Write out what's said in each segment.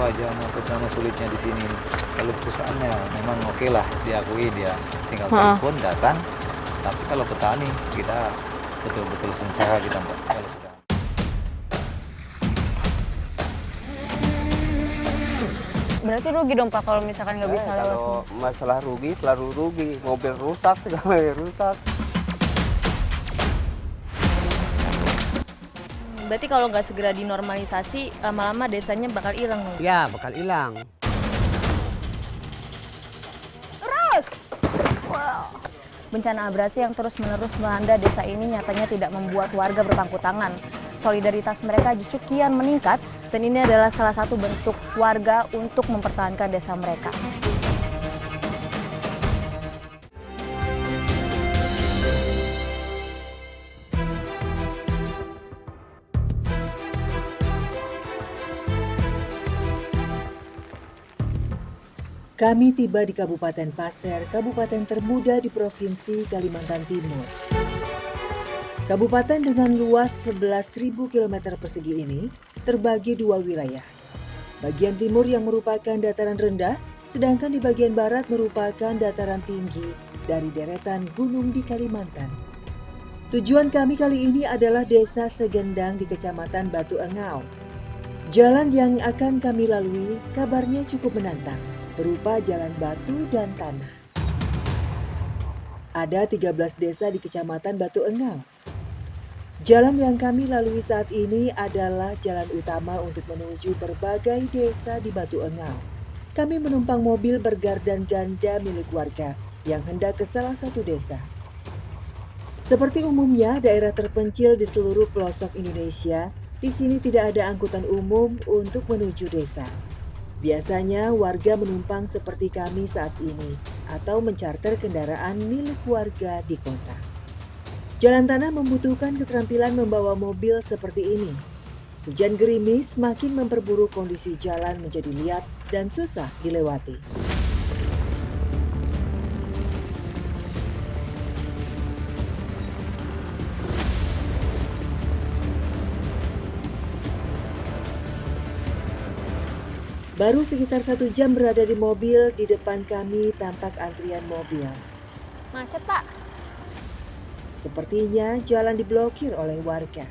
aja nama sulitnya di sini. Kalau perusahaannya memang oke lah, diakui dia tinggal telepon datang. Tapi kalau petani kita betul-betul sengsara kita Mbak. Kalau sudah Berarti rugi dong Pak kalau misalkan nggak bisa lewat. Kalau masalah rugi selalu rugi, mobil rusak segala rusak. Berarti kalau nggak segera dinormalisasi, lama-lama desanya bakal hilang dong. Ya bakal hilang. Bencana abrasi yang terus-menerus melanda desa ini nyatanya tidak membuat warga berpangku tangan. Solidaritas mereka justru kian meningkat dan ini adalah salah satu bentuk warga untuk mempertahankan desa mereka. Kami tiba di Kabupaten Pasir, kabupaten termuda di Provinsi Kalimantan Timur. Kabupaten dengan luas 11.000 km persegi ini terbagi dua wilayah. Bagian timur yang merupakan dataran rendah, sedangkan di bagian barat merupakan dataran tinggi dari deretan gunung di Kalimantan. Tujuan kami kali ini adalah Desa Segendang di Kecamatan Batu Engau. Jalan yang akan kami lalui kabarnya cukup menantang, berupa jalan batu dan tanah. Ada 13 desa di Kecamatan Batu Engau. Jalan yang kami lalui saat ini adalah jalan utama untuk menuju berbagai desa di Batu Engau. Kami menumpang mobil bergardan ganda milik warga yang hendak ke salah satu desa. Seperti umumnya daerah terpencil di seluruh pelosok Indonesia, di sini tidak ada angkutan umum untuk menuju desa. Biasanya warga menumpang seperti kami saat ini atau mencarter kendaraan milik warga di kota. Jalan tanah membutuhkan keterampilan membawa mobil seperti ini. Hujan gerimis makin memperburuk kondisi jalan menjadi liat dan susah dilewati. Baru sekitar 1 jam berada di mobil, di depan kami tampak antrian mobil. Macet Pak. Sepertinya jalan diblokir oleh warga.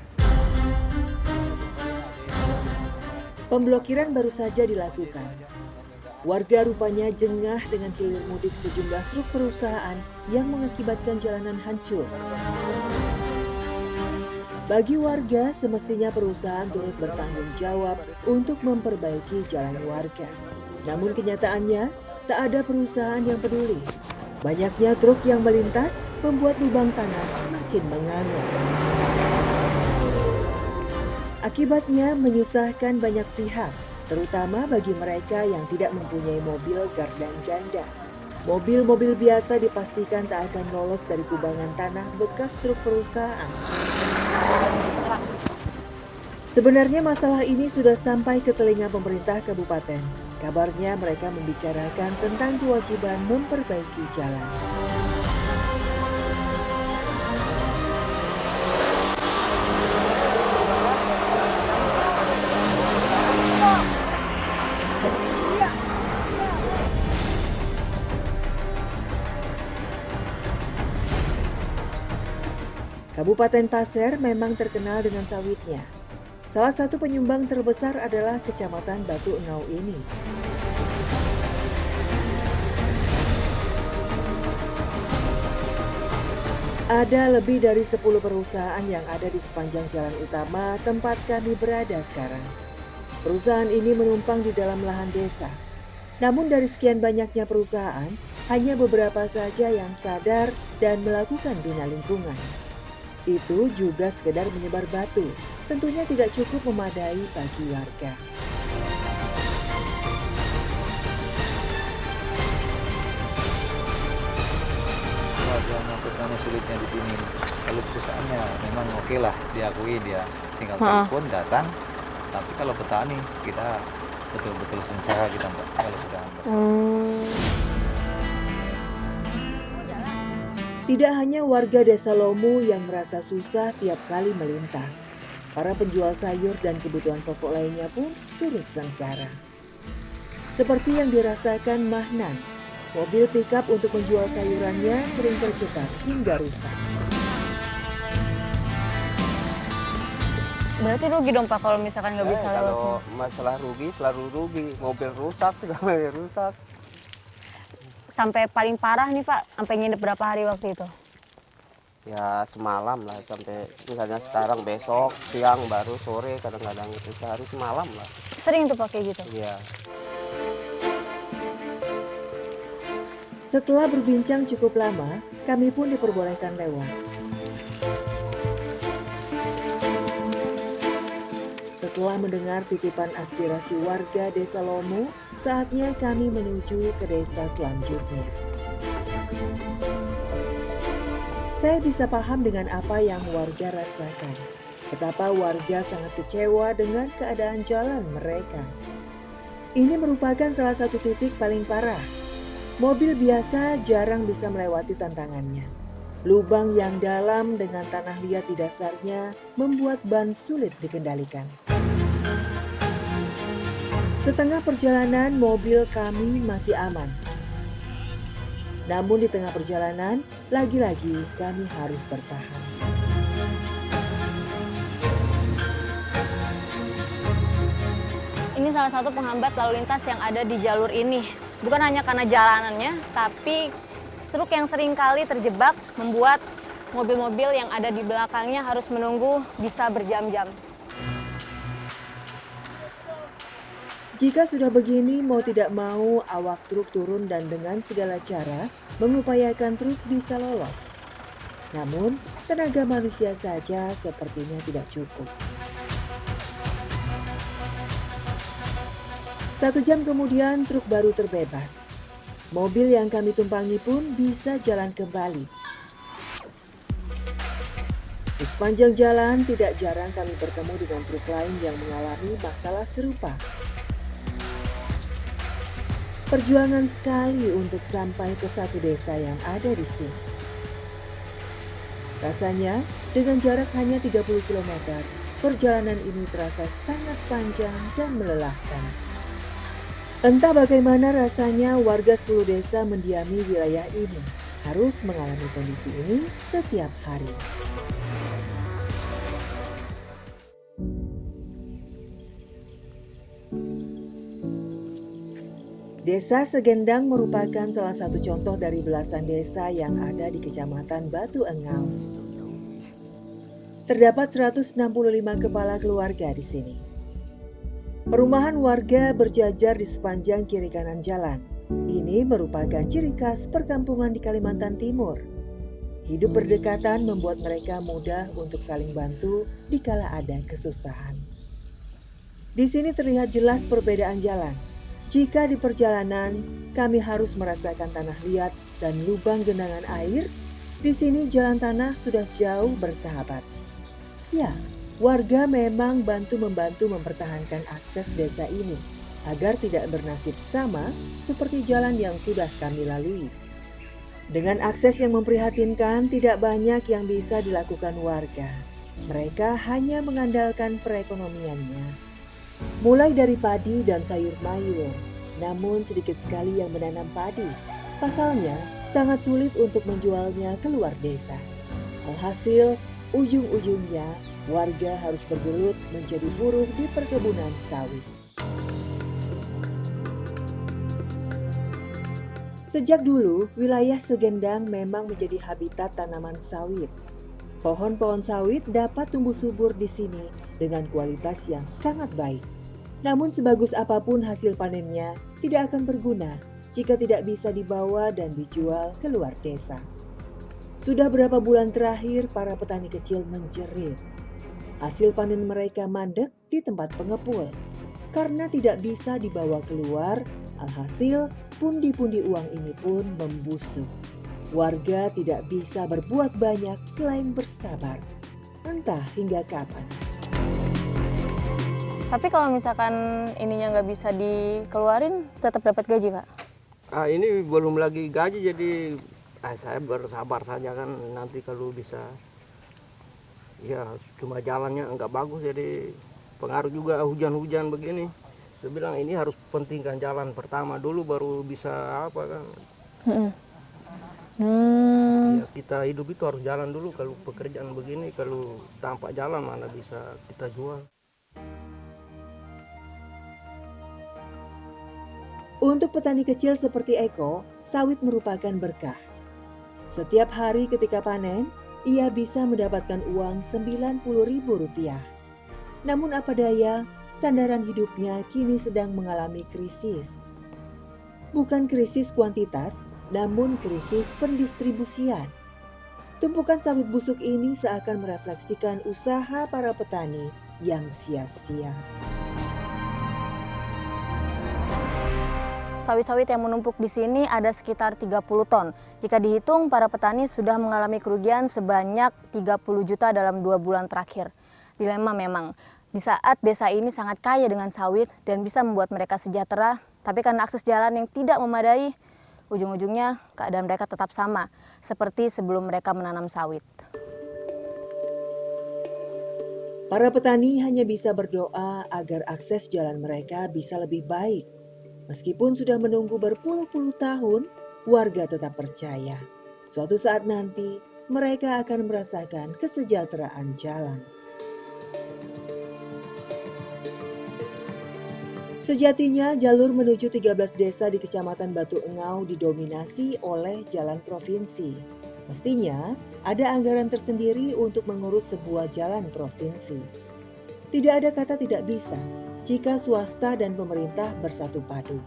Pemblokiran baru saja dilakukan. Warga rupanya jengah dengan hilir mudik sejumlah truk perusahaan yang mengakibatkan jalanan hancur. Bagi warga, semestinya perusahaan turut bertanggung jawab untuk memperbaiki jalan warga. Namun kenyataannya, tak ada perusahaan yang peduli. Banyaknya truk yang melintas membuat lubang tanah semakin menganga. Akibatnya menyusahkan banyak pihak, terutama bagi mereka yang tidak mempunyai mobil gardan ganda. Mobil-mobil biasa dipastikan tak akan lolos dari kubangan tanah bekas truk perusahaan. Sebenarnya masalah ini sudah sampai ke telinga pemerintah kabupaten. Kabarnya mereka membicarakan tentang kewajiban memperbaiki jalan. Kabupaten Pasir memang terkenal dengan sawitnya. Salah satu penyumbang terbesar adalah Kecamatan Batu Engau ini. Ada lebih dari 10 perusahaan yang ada di sepanjang jalan utama tempat kami berada sekarang. Perusahaan ini menumpang di dalam lahan desa. Namun dari sekian banyaknya perusahaan, hanya beberapa saja yang sadar dan melakukan bina lingkungan. Itu juga sekedar menyebar batu, tentunya tidak cukup memadai bagi warga. Nama sulitnya di sini. Kalau perusahaannya memang oke lah, diakui dia tinggal telepon datang. Tapi kalau petani kita betul-betul sengsara kita Mbak. Kalau sudah Tidak hanya warga Desa Lomu yang merasa susah tiap kali melintas. Para penjual sayur dan kebutuhan pokok lainnya pun turut sengsara. Seperti yang dirasakan Mahnan, mobil pickup untuk menjual sayurannya sering terjebak hingga rusak. Berarti rugi dong Pak kalau misalkan nggak bisa lewat. Kalau masalah rugi selalu rugi, mobil rusak segalanya rusak. Sampai paling parah nih Pak, sampai nginep berapa hari waktu itu? Ya semalam lah, sampai misalnya sekarang besok siang baru sore, kadang-kadang itu sehari semalam lah. Sering tuh Pak kayak gitu? Iya. Setelah berbincang cukup lama, kami pun diperbolehkan lewat. Setelah mendengar titipan aspirasi warga Desa Lomu, saatnya kami menuju ke desa selanjutnya. Saya bisa paham dengan apa yang warga rasakan. Betapa warga sangat kecewa dengan keadaan jalan mereka. Ini merupakan salah satu titik paling parah. Mobil biasa jarang bisa melewati tantangannya. Lubang yang dalam dengan tanah liat di dasarnya membuat ban sulit dikendalikan. Setengah perjalanan mobil kami masih aman. Namun di tengah perjalanan, lagi-lagi kami harus tertahan. Ini salah satu penghambat lalu lintas yang ada di jalur ini. Bukan hanya karena jalanannya, tapi truk yang sering kali terjebak membuat mobil-mobil yang ada di belakangnya harus menunggu bisa berjam-jam. Jika sudah begini, mau tidak mau awak truk turun dan dengan segala cara mengupayakan truk bisa lolos. Namun, tenaga manusia saja sepertinya tidak cukup. 1 jam kemudian truk baru terbebas. Mobil yang kami tumpangi pun bisa jalan kembali. Di sepanjang jalan tidak jarang kami bertemu dengan truk lain yang mengalami masalah serupa. Perjuangan sekali untuk sampai ke satu desa yang ada di sini. Rasanya dengan jarak hanya 30 km, perjalanan ini terasa sangat panjang dan melelahkan. Entah bagaimana rasanya warga 10 desa mendiami wilayah ini, harus mengalami kondisi ini setiap hari. Desa Segendang merupakan salah satu contoh dari belasan desa yang ada di Kecamatan Batu Engau. Terdapat 165 kepala keluarga di sini. Perumahan warga berjajar di sepanjang kiri kanan jalan. Ini merupakan ciri khas perkampungan di Kalimantan Timur. Hidup berdekatan membuat mereka mudah untuk saling bantu dikala ada kesusahan. Di sini terlihat jelas perbedaan jalan. Jika di perjalanan kami harus merasakan tanah liat dan lubang genangan air, di sini jalan tanah sudah jauh bersahabat. Ya, warga memang membantu mempertahankan akses desa ini agar tidak bernasib sama seperti jalan yang sudah kami lalui. Dengan akses yang memprihatinkan, tidak banyak yang bisa dilakukan warga. Mereka hanya mengandalkan perekonomiannya. Mulai dari padi dan sayur mayur, namun sedikit sekali yang menanam padi. Pasalnya, sangat sulit untuk menjualnya keluar desa. Alhasil, ujung-ujungnya warga harus bergelut menjadi buruh di perkebunan sawit. Sejak dulu, wilayah Segendang memang menjadi habitat tanaman sawit. Pohon-pohon sawit dapat tumbuh subur di sini dengan kualitas yang sangat baik. Namun sebagus apapun hasil panennya, tidak akan berguna jika tidak bisa dibawa dan dijual keluar desa. Sudah berapa bulan terakhir para petani kecil menjerit. Hasil panen mereka mandek di tempat pengepul. Karena tidak bisa dibawa keluar, alhasil pundi-pundi uang ini pun membusuk. Warga tidak bisa berbuat banyak selain bersabar. Entah hingga kapan. Tapi kalau misalkan ininya nggak bisa dikeluarin, tetap dapat gaji, Pak? Ini belum lagi gaji, jadi saya bersabar saja kan, nanti kalau bisa. Ya cuma jalannya nggak bagus, jadi pengaruh juga hujan-hujan begini. Saya bilang ini harus pentingkan jalan pertama dulu baru bisa apa kan. Ya, kita hidup itu harus jalan dulu. Kalau pekerjaan begini, kalau tanpa jalan mana bisa kita jual. Untuk petani kecil seperti Eko, sawit merupakan berkah. Setiap hari ketika panen, ia bisa mendapatkan uang Rp90.000. Namun apa daya, sandaran hidupnya kini sedang mengalami krisis. Bukan krisis kuantitas, namun krisis pendistribusian. Tumpukan sawit busuk ini seakan merefleksikan usaha para petani yang sia-sia. Sawit-sawit yang menumpuk di sini ada sekitar 30 ton. Jika dihitung, para petani sudah mengalami kerugian sebanyak 30 juta dalam 2 bulan terakhir. Dilema memang, di saat desa ini sangat kaya dengan sawit dan bisa membuat mereka sejahtera, tapi karena akses jalan yang tidak memadai, ujung-ujungnya keadaan mereka tetap sama, seperti sebelum mereka menanam sawit. Para petani hanya bisa berdoa agar akses jalan mereka bisa lebih baik. Meskipun sudah menunggu berpuluh-puluh tahun, warga tetap percaya suatu saat nanti mereka akan merasakan kesejahteraan jalan. Sejatinya jalur menuju 13 desa di Kecamatan Batu Engau didominasi oleh jalan provinsi. Mestinya ada anggaran tersendiri untuk mengurus sebuah jalan provinsi. Tidak ada kata tidak bisa jika swasta dan pemerintah bersatu padu.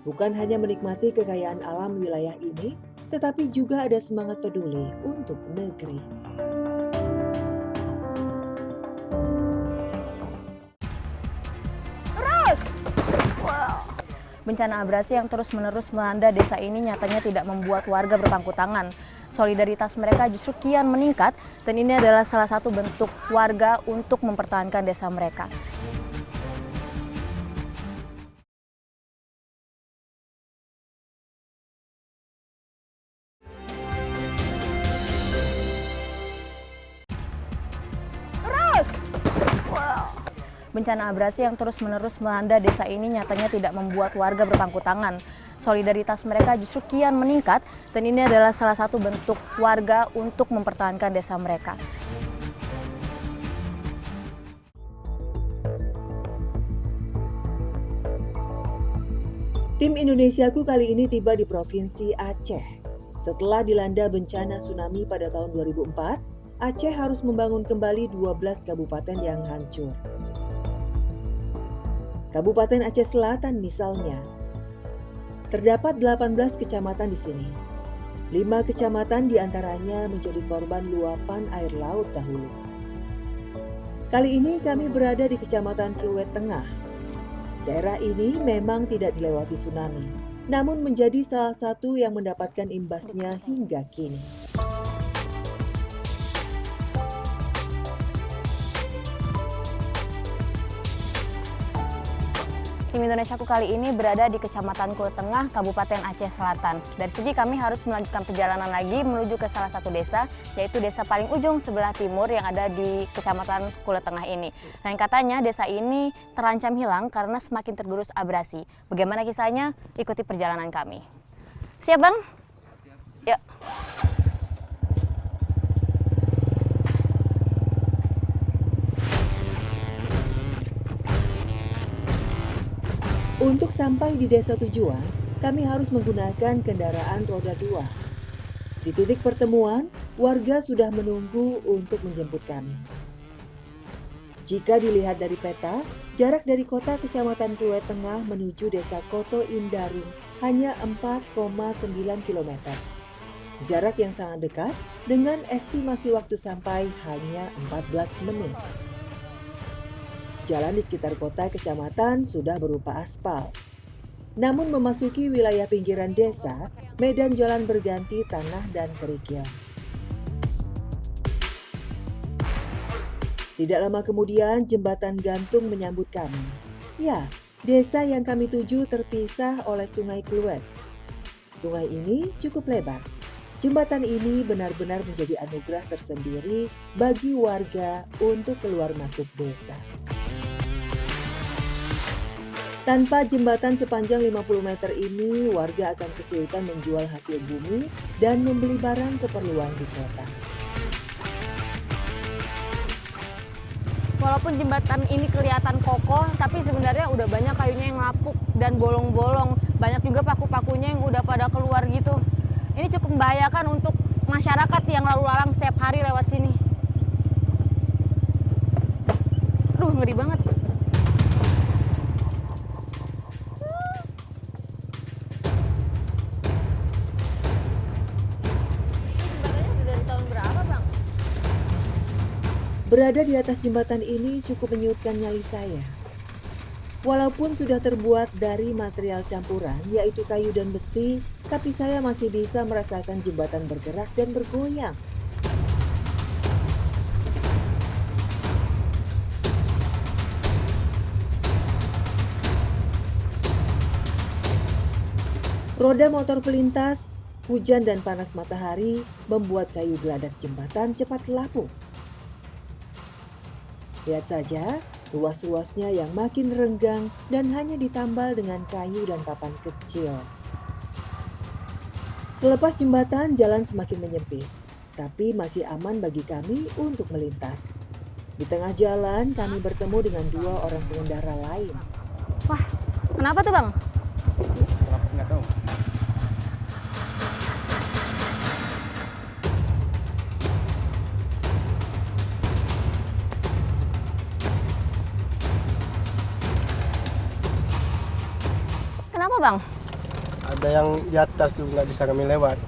Bukan hanya menikmati kekayaan alam wilayah ini, tetapi juga ada semangat peduli untuk negeri. Bencana abrasi yang terus-menerus melanda desa ini nyatanya tidak membuat warga berpangku tangan. Solidaritas mereka justru kian meningkat dan ini adalah salah satu bentuk warga untuk mempertahankan desa mereka. Bencana abrasi yang terus-menerus melanda desa ini nyatanya tidak membuat warga berpangku tangan. Solidaritas mereka justru kian meningkat dan ini adalah salah satu bentuk warga untuk mempertahankan desa mereka. Tim Indonesiaku kali ini tiba di Provinsi Aceh. Setelah dilanda bencana tsunami pada tahun 2004, Aceh harus membangun kembali 12 kabupaten yang hancur. Kabupaten Aceh Selatan misalnya, terdapat 18 kecamatan di sini. 5 kecamatan diantaranya menjadi korban luapan air laut dahulu. Kali ini kami berada di Kecamatan Kluwet Tengah. Daerah ini memang tidak dilewati tsunami, namun menjadi salah satu yang mendapatkan imbasnya hingga kini. Tim Indonesiaku kali ini berada di Kecamatan Kluwet Tengah, Kabupaten Aceh Selatan. Dari sini kami harus melanjutkan perjalanan lagi menuju ke salah satu desa, yaitu desa paling ujung sebelah timur yang ada di Kecamatan Kluwet Tengah ini. Dan katanya desa ini terancam hilang karena semakin tergerus abrasi. Bagaimana kisahnya? Ikuti perjalanan kami. Siap, Bang? Yuk. Untuk sampai di desa tujuan, kami harus menggunakan kendaraan roda 2. Di titik pertemuan, warga sudah menunggu untuk menjemput kami. Jika dilihat dari peta, jarak dari kota Kecamatan Kluwet Tengah menuju desa Koto Indarung hanya 4,9 km. Jarak yang sangat dekat dengan estimasi waktu sampai hanya 14 menit. Jalan di sekitar kota kecamatan sudah berupa aspal. Namun memasuki wilayah pinggiran desa, medan jalan berganti tanah dan kerikil. Tidak lama kemudian jembatan gantung menyambut kami. Ya, desa yang kami tuju terpisah oleh Sungai Kluwet. Sungai ini cukup lebar. Jembatan ini benar-benar menjadi anugerah tersendiri bagi warga untuk keluar masuk desa. Tanpa jembatan sepanjang 50 meter ini, warga akan kesulitan menjual hasil bumi dan membeli barang keperluan di kota. Walaupun jembatan ini kelihatan kokoh, tapi sebenarnya udah banyak kayunya yang lapuk dan bolong-bolong. Banyak juga paku-pakunya yang udah pada keluar gitu. Ini cukup membahayakan untuk masyarakat yang lalu lalang setiap hari lewat sini. Aduh, ngeri banget. Berada di atas jembatan ini cukup menyurutkan nyali saya. Walaupun sudah terbuat dari material campuran, yaitu kayu dan besi, tapi saya masih bisa merasakan jembatan bergerak dan bergoyang. Roda motor pelintas, hujan dan panas matahari membuat kayu geladak jembatan cepat lapuk. Lihat saja ruas-ruasnya yang makin renggang dan hanya ditambal dengan kayu dan papan kecil. Selepas jembatan, jalan semakin menyempit, tapi masih aman bagi kami untuk melintas. Di tengah jalan, kami bertemu dengan 2 orang pengendara lain. Wah, kenapa tuh Bang? Nggak tahu. Kenapa Bang? Ada yang di atas tuh nggak bisa kami lewat.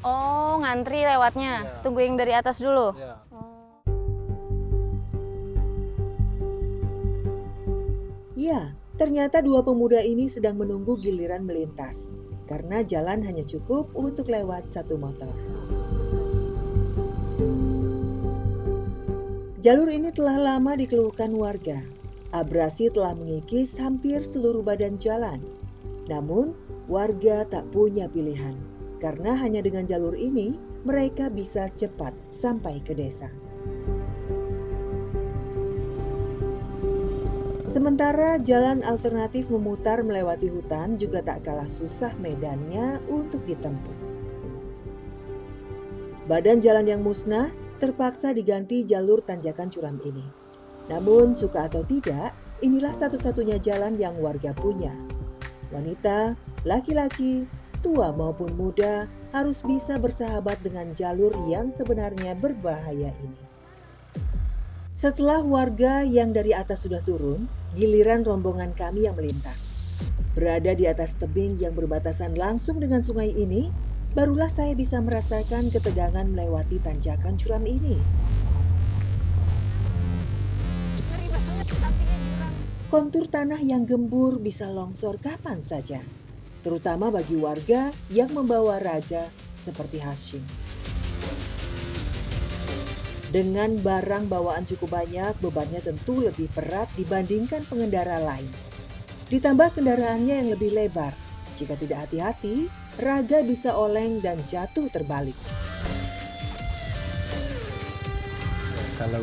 Oh, ngantri lewatnya. Ya. Tunggu yang dari atas dulu. Ya. Ya, ternyata 2 pemuda ini sedang menunggu giliran melintas, karena jalan hanya cukup untuk lewat 1 motor. Jalur ini telah lama dikeluhkan warga. Abrasi telah mengikis hampir seluruh badan jalan. Namun, warga tak punya pilihan, karena hanya dengan jalur ini mereka bisa cepat sampai ke desa. Sementara jalan alternatif memutar melewati hutan juga tak kalah susah medannya untuk ditempuh. Badan jalan yang musnah terpaksa diganti jalur tanjakan curam ini. Namun suka atau tidak, inilah satu-satunya jalan yang warga punya. Wanita, laki-laki, tua maupun muda harus bisa bersahabat dengan jalur yang sebenarnya berbahaya ini. Setelah warga yang dari atas sudah turun, giliran rombongan kami yang melintas. Berada di atas tebing yang berbatasan langsung dengan sungai ini, barulah saya bisa merasakan ketegangan melewati tanjakan curam ini. Kontur tanah yang gembur bisa longsor kapan saja, terutama bagi warga yang membawa raga seperti Hashim. Dengan barang bawaan cukup banyak, bebannya tentu lebih berat dibandingkan pengendara lain. Ditambah kendaraannya yang lebih lebar, jika tidak hati-hati, raga bisa oleng dan jatuh terbalik. Kalau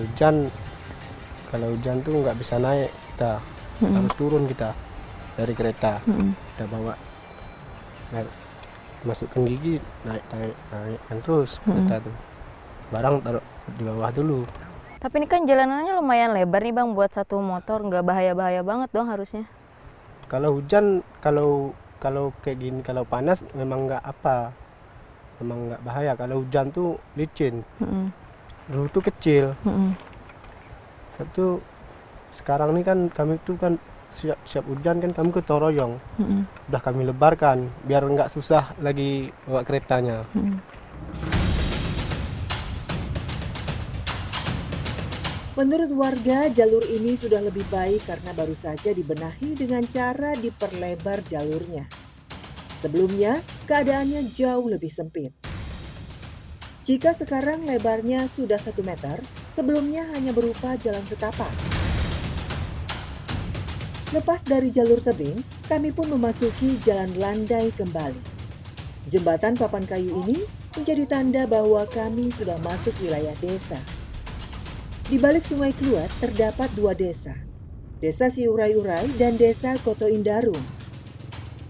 hujan tuh nggak bisa naik, kita harus turun kita dari kereta. Kita bawa masukkan gigi, naik kan terus kereta tuh. Barang taruh di bawah dulu. Tapi ini kan jalanannya lumayan lebar nih Bang, buat 1 motor, nggak bahaya-bahaya banget dong harusnya. Kalau hujan, kalau kayak gini, kalau panas memang nggak bahaya. Kalau hujan tuh licin. Dulu tuh kecil. Itu sekarang ini kan kami tuh kan siap hujan kan kami gotong royong. Udah kami lebarkan biar nggak susah lagi bawa keretanya. Menurut warga, jalur ini sudah lebih baik karena baru saja dibenahi dengan cara diperlebar jalurnya. Sebelumnya, keadaannya jauh lebih sempit. Jika sekarang lebarnya sudah 1 meter, sebelumnya hanya berupa jalan setapak. Lepas dari jalur tebing, kami pun memasuki jalan landai kembali. Jembatan papan kayu ini menjadi tanda bahwa kami sudah masuk wilayah desa. Di balik Sungai Kluwat terdapat 2 desa. Desa Siurai-Urai dan Desa Koto Indarung.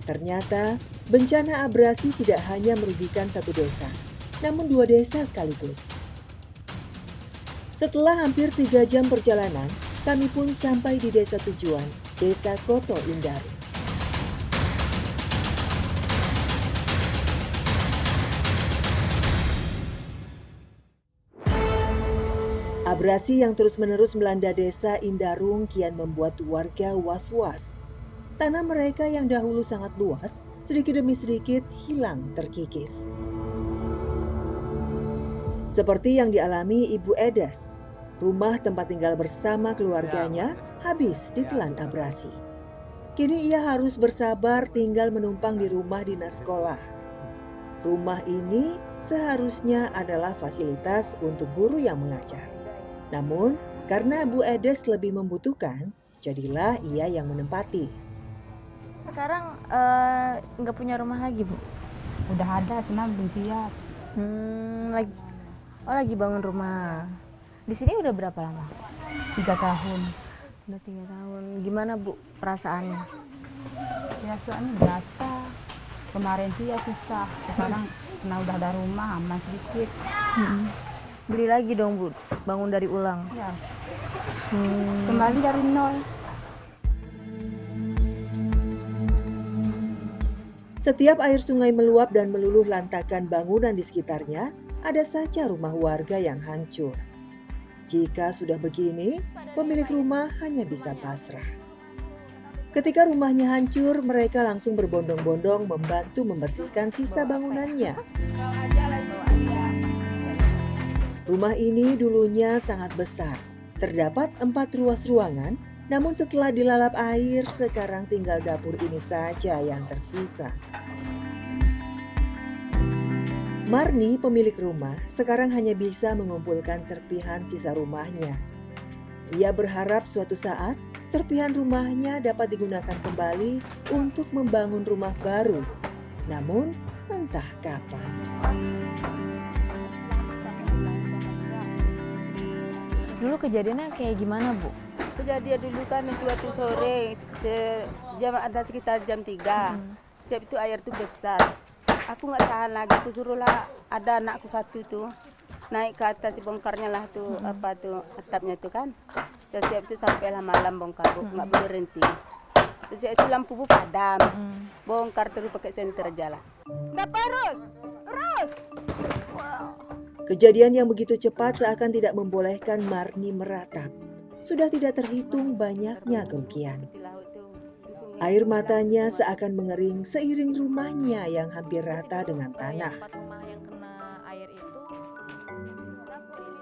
Ternyata bencana abrasi tidak hanya merugikan satu desa, namun dua desa sekaligus. Setelah hampir 3 jam perjalanan, kami pun sampai di desa tujuan, Desa Koto Indarung. Abrasi yang terus-menerus melanda desa Indarung kian membuat warga was-was. Tanah mereka yang dahulu sangat luas, sedikit demi sedikit hilang terkikis. Seperti yang dialami Ibu Edes, rumah tempat tinggal bersama keluarganya habis ditelan abrasi. Kini ia harus bersabar tinggal menumpang di rumah dinas sekolah. Rumah ini seharusnya adalah fasilitas untuk guru yang mengajar. Namun, karena Bu Edes lebih membutuhkan, jadilah ia yang menempati. Sekarang nggak punya rumah lagi, Bu? Udah ada, cuma belum siap. Lagi bangun rumah. Di sini udah berapa lama? 3 tahun. Udah 3 tahun. Gimana, Bu, perasaannya? Biasanya biasa. Kemarin sih ya susah. Sekarang karena udah ada rumah, aman sedikit. Beli lagi dong, Bu, bangun dari ulang. Ya. Kembali dari nol. Setiap air sungai meluap dan meluluh lantakan bangunan di sekitarnya, ada saja rumah warga yang hancur. Jika sudah begini, pemilik rumah hanya bisa pasrah. Ketika rumahnya hancur, mereka langsung berbondong-bondong membantu membersihkan sisa bangunannya. Rumah ini dulunya sangat besar. Terdapat 4 ruas ruangan, namun setelah dilalap air, sekarang tinggal dapur ini saja yang tersisa. Marni, pemilik rumah, sekarang hanya bisa mengumpulkan serpihan sisa rumahnya. Ia berharap suatu saat serpihan rumahnya dapat digunakan kembali untuk membangun rumah baru. Namun, entah kapan. Dulu kejadiannya kayak gimana, Bu? Kejadian dulu kan waktu sore, ada sekitar jam 3. Siap itu air tuh besar. Aku nggak tahan lagi, aku suruhlah ada anakku satu tuh naik ke atas, bongkarnya lah tuh apa tuh atapnya tuh kan. Siap itu sampailah malam bongkar, nggak berhenti. Siap itu lampu padam, bongkar terus pakai senter aja lah. Dapat terus. Wow. Kejadian yang begitu cepat seakan tidak membolehkan Marni meratap. Sudah tidak terhitung banyaknya kerugian. Air matanya seakan mengering seiring rumahnya yang hampir rata dengan tanah.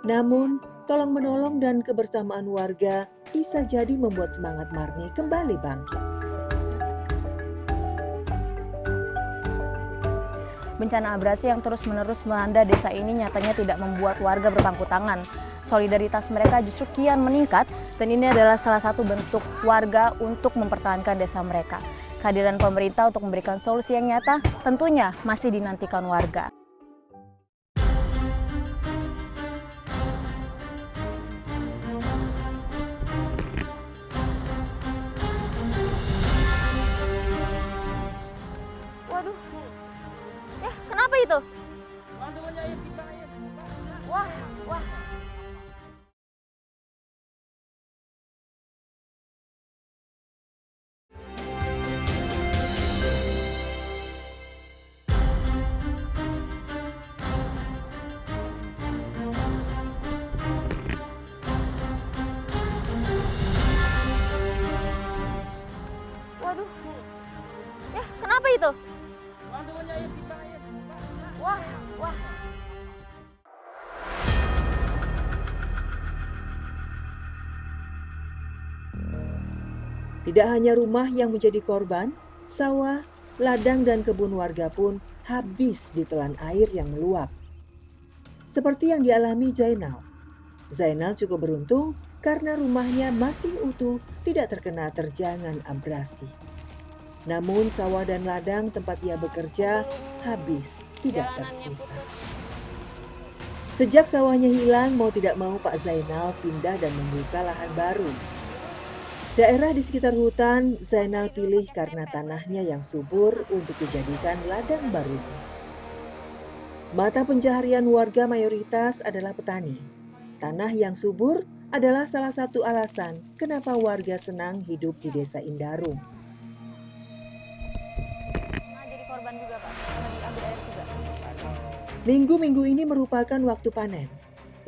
Namun, tolong-menolong dan kebersamaan warga bisa jadi membuat semangat Marni kembali bangkit. Bencana abrasi yang terus-menerus melanda desa ini nyatanya tidak membuat warga berpangku tangan. Solidaritas mereka justru kian meningkat dan ini adalah salah satu bentuk warga untuk mempertahankan desa mereka. Kehadiran pemerintah untuk memberikan solusi yang nyata tentunya masih dinantikan warga. Waduh, ya kenapa itu? Wah. Waduh, ya kenapa itu? Wah. Tidak hanya rumah yang menjadi korban, sawah, ladang dan kebun warga pun habis ditelan air yang meluap. Seperti yang dialami Zainal. Zainal cukup beruntung karena rumahnya masih utuh, tidak terkena terjangan abrasi. Namun sawah dan ladang tempat ia bekerja habis, tidak tersisa. Sejak sawahnya hilang, mau tidak mau Pak Zainal pindah dan membuka lahan baru. Daerah di sekitar hutan Zainal pilih karena tanahnya yang subur untuk dijadikan ladang barunya. Mata pencaharian warga mayoritas adalah petani. Tanah yang subur adalah salah satu alasan kenapa warga senang hidup di Desa Indarung. Nah, jadi korban juga Pak, karena diambil air juga. Minggu-minggu ini merupakan waktu panen.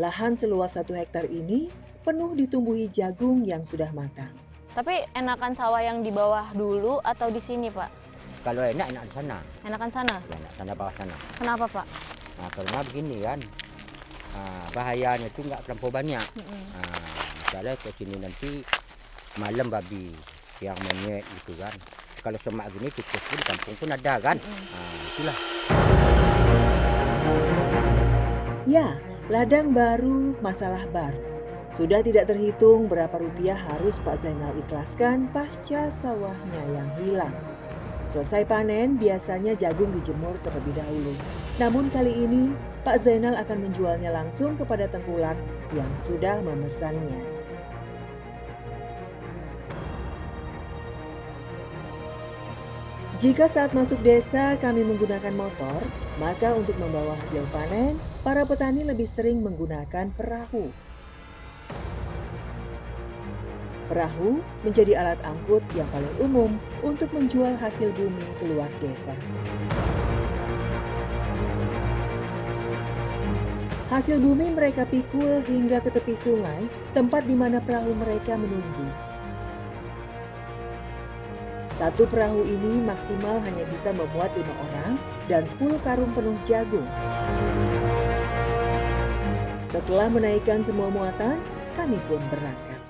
Lahan seluas 1 hektar ini penuh ditumbuhi jagung yang sudah matang. Tapi enakan sawah yang di bawah dulu atau di sini Pak? Kalau enak di sana, Enakan sana? ya, enak sana bawah sana. Kenapa Pak? Nah, karena begini kan, bahayanya itu nggak terlampau banyak. Misalnya ke sini nanti malam babi yang monyet gitu kan. Kalau semak gini tikus pun di kampung pun ada kan. Itulah. Ya, ladang baru, masalah baru. Sudah tidak terhitung berapa rupiah harus Pak Zainal ikhlaskan pasca sawahnya yang hilang. Selesai panen, biasanya jagung dijemur terlebih dahulu. Namun kali ini, Pak Zainal akan menjualnya langsung kepada tengkulak yang sudah memesannya. Jika saat masuk desa kami menggunakan motor, maka untuk membawa hasil panen, para petani lebih sering menggunakan perahu. Perahu menjadi alat angkut yang paling umum untuk menjual hasil bumi keluar desa. Hasil bumi mereka pikul hingga ke tepi sungai, tempat di mana perahu mereka menunggu. Satu perahu ini maksimal hanya bisa memuat 5 orang dan 10 karung penuh jagung. Setelah menaikkan semua muatan, kami pun berangkat.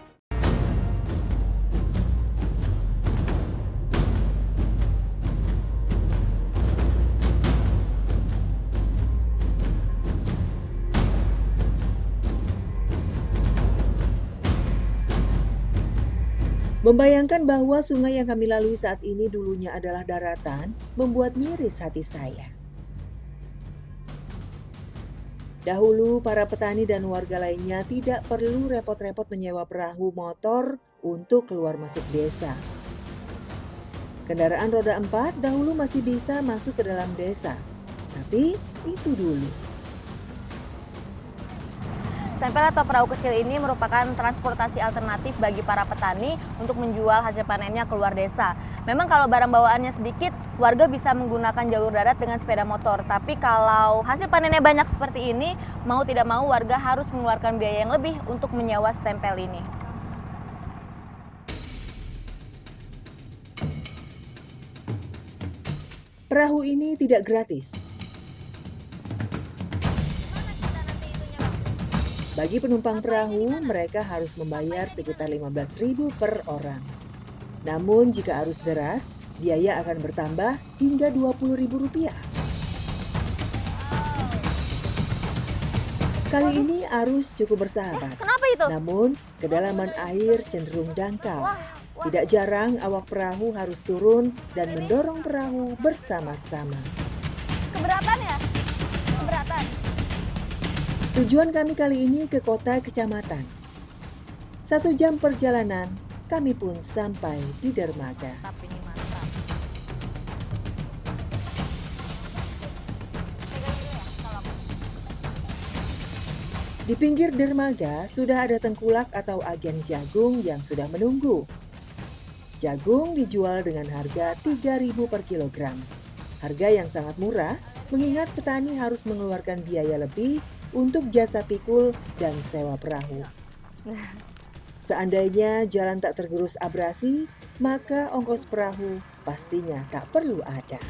Membayangkan bahwa sungai yang kami lalui saat ini dulunya adalah daratan, membuat miris hati saya. Dahulu, para petani dan warga lainnya tidak perlu repot-repot menyewa perahu motor untuk keluar masuk desa. Kendaraan roda 4 dahulu masih bisa masuk ke dalam desa, tapi itu dulu. Stempel atau perahu kecil ini merupakan transportasi alternatif bagi para petani untuk menjual hasil panennya keluar desa. Memang kalau barang bawaannya sedikit, warga bisa menggunakan jalur darat dengan sepeda motor. Tapi kalau hasil panennya banyak seperti ini, mau tidak mau warga harus mengeluarkan biaya yang lebih untuk menyewa stempel ini. Perahu ini tidak gratis. Bagi penumpang perahu, mereka harus membayar sekitar 15.000 per orang. Namun jika arus deras, biaya akan bertambah hingga Rp20.000. Kali ini arus cukup bersahabat. Kenapa itu? Namun, kedalaman air cenderung dangkal. Tidak jarang awak perahu harus turun dan mendorong perahu bersama-sama. Keberatan ya? Keberatan. Tujuan kami kali ini ke kota kecamatan. 1 jam perjalanan, kami pun sampai di dermaga. Tapi ini mantap. Di pinggir dermaga sudah ada tengkulak atau agen jagung yang sudah menunggu. Jagung dijual dengan harga Rp3.000 per kilogram. Harga yang sangat murah, mengingat petani harus mengeluarkan biaya lebih untuk jasa pikul dan sewa perahu. Seandainya jalan tak tergerus abrasi, maka ongkos perahu pastinya tak perlu ada.